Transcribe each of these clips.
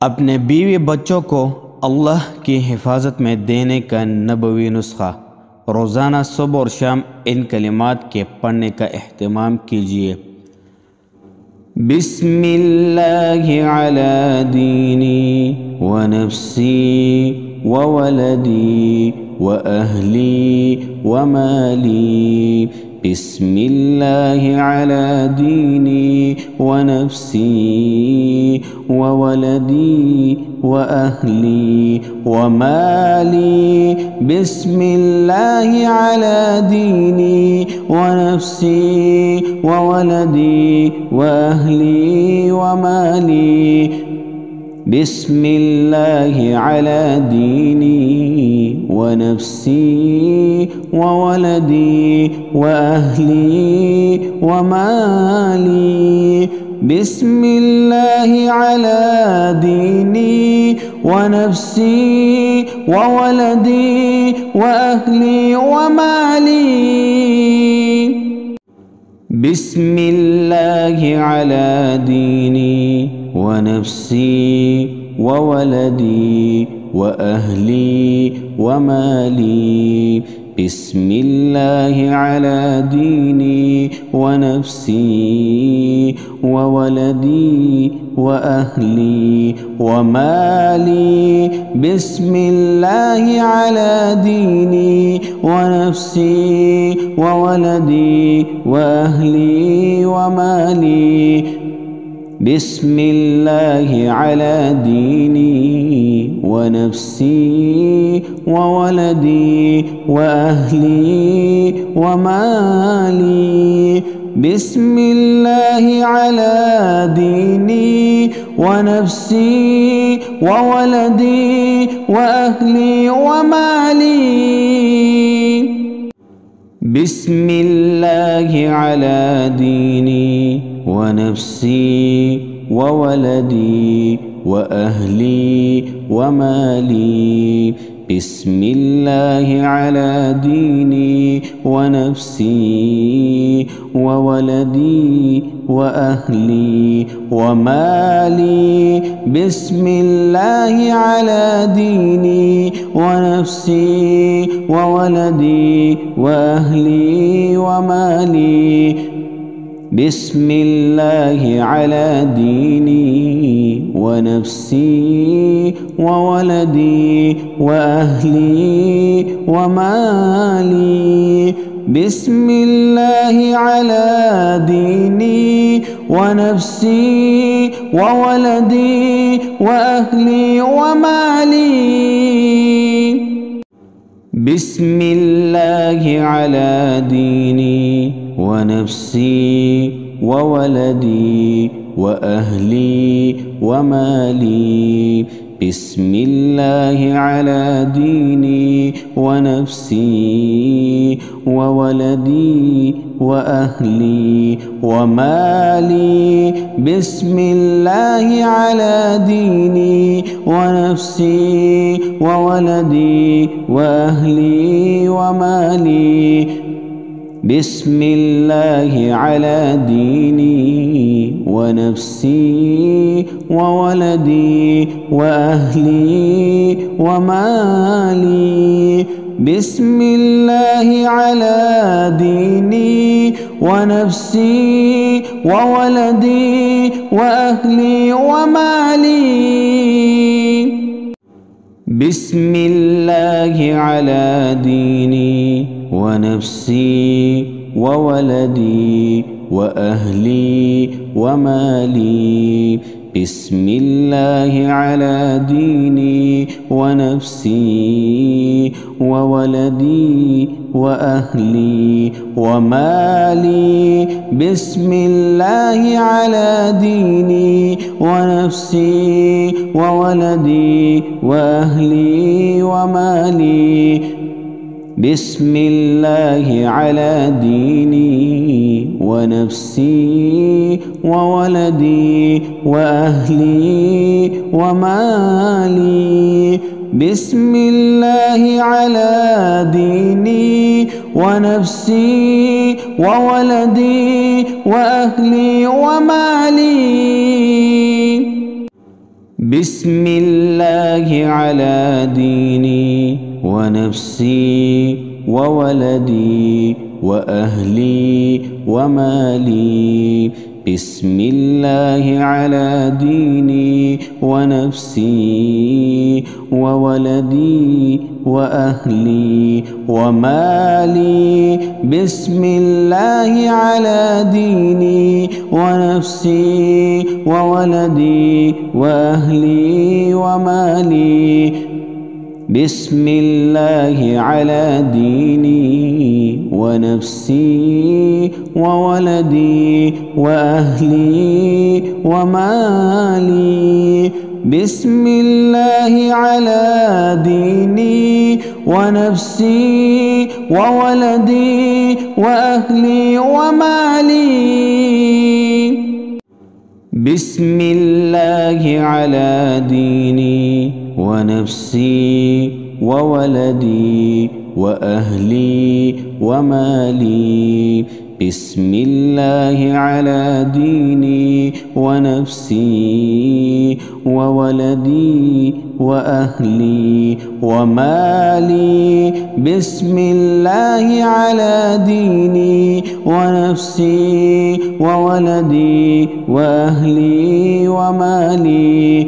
अपने बीवी बच्चों को अल्लाह की हिफाजत में देने का नबवी नुस्खा। रोज़ाना सुबह और शाम इन कलिमात के पढ़ने का एहतमाम कीजिए। बिस्मिल्लाहि अला दीनी व नफ्सी व वलदी व अहली व माली। बिस्मिल्लाहि अला दीनी व नफ्सी व वलदी व अहली व माली। बिस्मिल्लाहि अला दीनी व नफ्सी व वलदी व अहली व माली। बिस्मिल्लाहि अला दीनी व नफ्सी व वलदी व अहली व माली। बिस्मिल्लाहि अला दीनी व नफ्सी व वलदी व अहली व माली। बिस्मिल्लाहि अला दीनी व नफ्सी व वलदी व अहली व माली। बिस्मिल्लाहि अला दीनी व नफ्सी व वलदी व अहली व माली। बिस्मिल्लाहि अला दीनी व नफ्सी व वलदी व अहली व माली। बिस्मिल्लाहि अला दीनी व नफ्सी व वलदी व अहली व माली। बिस्मिल्लाहि अला दीनी व नफ्सी व वलदी व अहली व माली। बिस्मिल्लाहि अला दीनी व नफ्सी व वलदी व अहली व माली। बिस्मिल्लाहि अला दीनी व नफ्सी व वलदी व अहली व माली। बिस्मिल्लाहि अला दीनी व नफ्सी व वलदी व अहली व माली। बिस्मिल्लाहि अला दीनी व नफ्सी व वलदी व अहली व माली। बिस्मिल्लाहि अला दीनी व नफ्सी व वलदी व अहली व माली। बिस्मिल्लाहि अला दीनी व नफ्सी व वलदी व अहली व माली। बिस्मिल्लाहि अला दीनी व नफ्सी व वलदी व अहली व माली। बिस्मिल्लाहि अला दीनी व नफ्सी व वलदी व अहली व माली। बिस्मिल्लाहि अला दीनी व नफ्सी व वलदी व अहली व माली। बिस्मिल्लाहि अला दीनी व नफ्सी व वलदी व अहली व माली। बिस्मिल्लाहि अला दीनी व नफ्सी व वलदी व अहली व माली। बिस्मिल्लाहि अला दीनी व नफ्सी व वलदी व अहली व माली। बिस्मिल्लाहि अला दीनी व नफ्सी व वलदी व अहली व माली। बिस्मिल्लाहि अला दीनी व नफ्सी व वलदी व अहली व माली। बिस्मिल्लाहि अला दीनी व नफ्सी व वलदी व अहली व माली। بسم الله على ديني ونفسي وولدي وأهلي ومالي. بسم الله على ديني ونفسي وولدي وأهلي ومالي. بسم الله على ديني ونفسي وولدي وأهلي ومالي. بسم الله على ديني ونفسي وولدي وأهلي ومالي. بسم الله على ديني ونفسي وولدي وأهلي ومالي. بسم الله على ديني ونفسي وولدي وأهلي ومالي. بسم الله على ديني ونفسي وولدي وأهلي ومالي. بسم الله على ديني ونفسي وولدي وأهلي ومالي.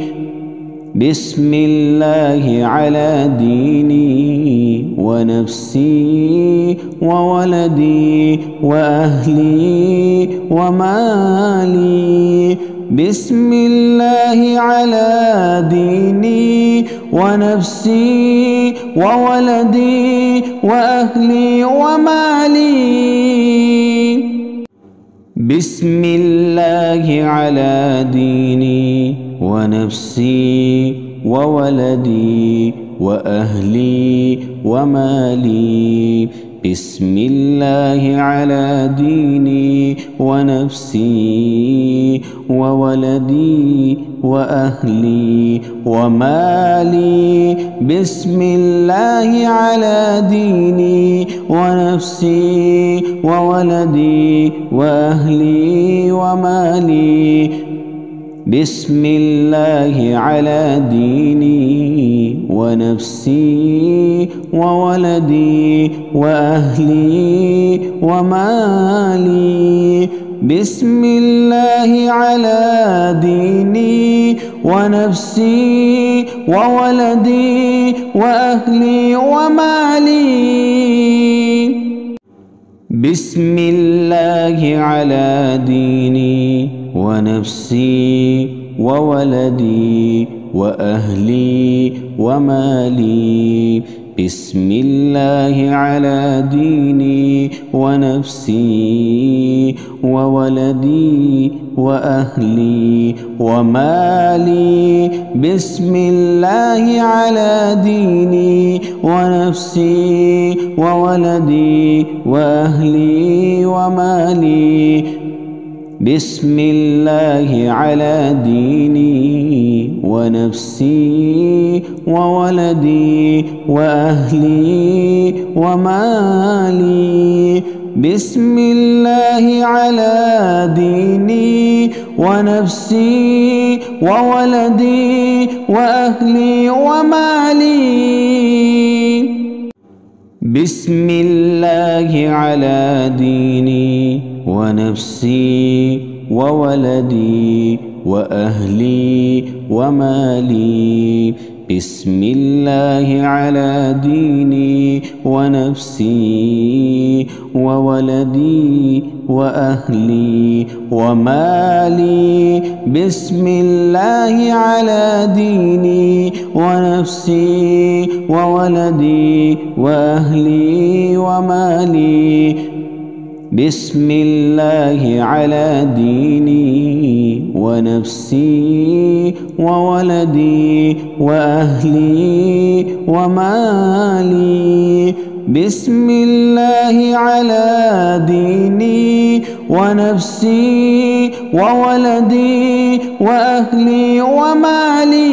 بسم الله على ديني ونفسي وولدي وأهلي ومالي. بسم الله على ديني ونفسي وولدي وأهلي ومالي. بسم الله على ديني ونفسي وولدي وأهلي ومالي. بسم الله على ديني ونفسي وولدي وأهلي ومالي. بسم الله على ديني ونفسي وولدي وأهلي ومالي. بسم الله على ديني ونفسي وولدي وأهلي ومالي. بسم الله على ديني ونفسي وولدي وأهلي ومالي. بسم الله على ديني ونفسي وولدي وأهلي ومالي. بسم الله على ديني ونفسي وولدي وأهلي ومالي. بسم الله على ديني ونفسي وولدي وأهلي ومالي. بسم الله على ديني ونفسي وولدي وأهلي ومالي. بسم الله على ديني ونفسي وولدي وأهلي ومالي. بسم الله على ديني ونفسي وولدي وأهلي ومالي. بسم الله على ديني ونفسي وولدي وأهلي ومالي. بسم الله على ديني ونفسي وولدي وأهلي ومالي. بسم الله على ديني ونفسي وولدي وأهلي ومالي. بسم الله على ديني ونفسي وولدي وأهلي ومالي.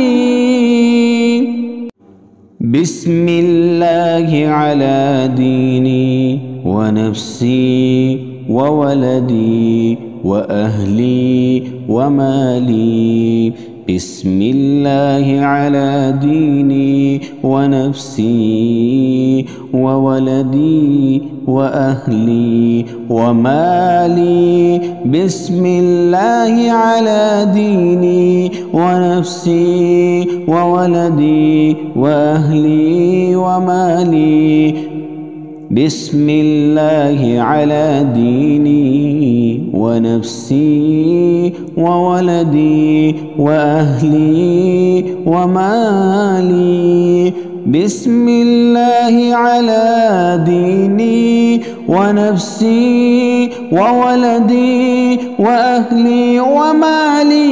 بسم الله على ديني ونفسي وولدي وأهلي ومالي. بسم الله على ديني ونفسي وولدي وأهلي ومالي. بسم الله على ديني ونفسي وولدي وأهلي ومالي. بسم الله على ديني ونفسي وولدي وأهلي ومالي. بسم الله على ديني ونفسي وولدي وأهلي ومالي.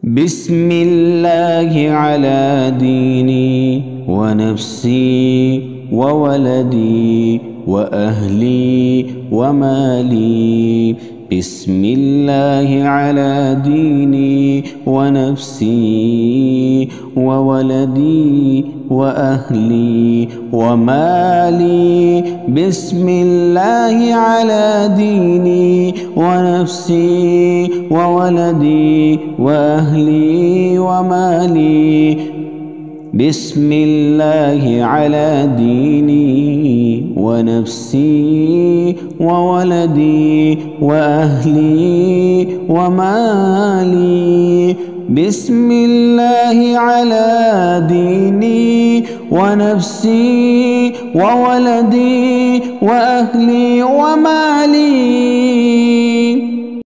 بسم الله على ديني ونفسي وولدي وأهلي ومالي. بسم الله على ديني ونفسي وولدي وأهلي ومالي. بسم الله على ديني ونفسي وولدي وأهلي ومالي. بسم الله على ديني ونفسي وولدي وأهلي ومالي. بسم الله على ديني ونفسي وولدي وأهلي ومالي.